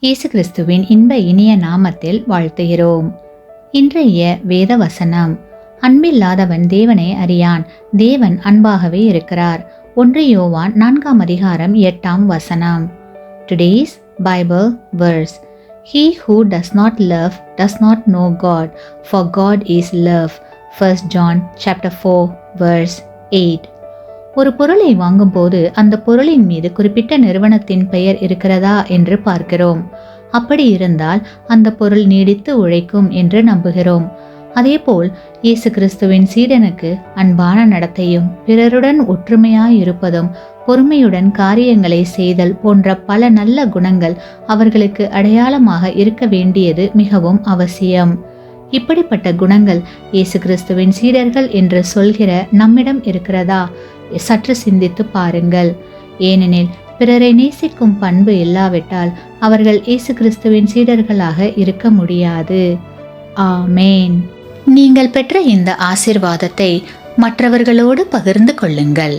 இயேசு கிறிஸ்துவின் இன்ப இனிய நாமத்தில் வாழ்த்துகிறோம். இன்றைய வேத வசனம், அன்பில்லாதவன் தேவனை அறியான், தேவன் அன்பாகவே இருக்கிறார். 1 யோவான் 4:8. Today's Bible verse: He who does not love does not know God, for God is love. 1 John chapter 4 verse 8. ஒரு பொருளை வாங்கும்போது அந்த பொருளின் மீது குறிப்பிட்ட நிறுவனத்தின் பெயர் இருக்கிறதா என்று பார்க்கிறோம். அப்படி இருந்தால் அந்த பொருள் நீடித்து உழைக்கும் என்று நம்புகிறோம். அதேபோல் இயேசு கிறிஸ்துவின் சீடனுக்கு அன்பான நடத்தையும், பிறருடன் ஒற்றுமையாயிருப்பதும், பொறுமையுடன் காரியங்களை செய்தல் போன்ற பல நல்ல குணங்கள் அவர்களுக்கு அடையாளமாக இருக்க வேண்டியது மிகவும் அவசியம். இப்படிப்பட்ட குணங்கள் இயேசு கிறிஸ்துவின் சீடர்கள் என்று சொல்கிற நம்மிடம் இருக்கிறதா? சற்று சிந்தித்து பாருங்கள். ஏனெனில் பிறரை நேசிக்கும் பண்பு இல்லாவிட்டால் அவர்கள் இயேசு கிறிஸ்துவின் சீடர்களாக இருக்க முடியாது. ஆமேன். நீங்கள் பெற்ற இந்த ஆசீர்வாதத்தை மற்றவர்களோடு பகிர்ந்து கொள்ளுங்கள்.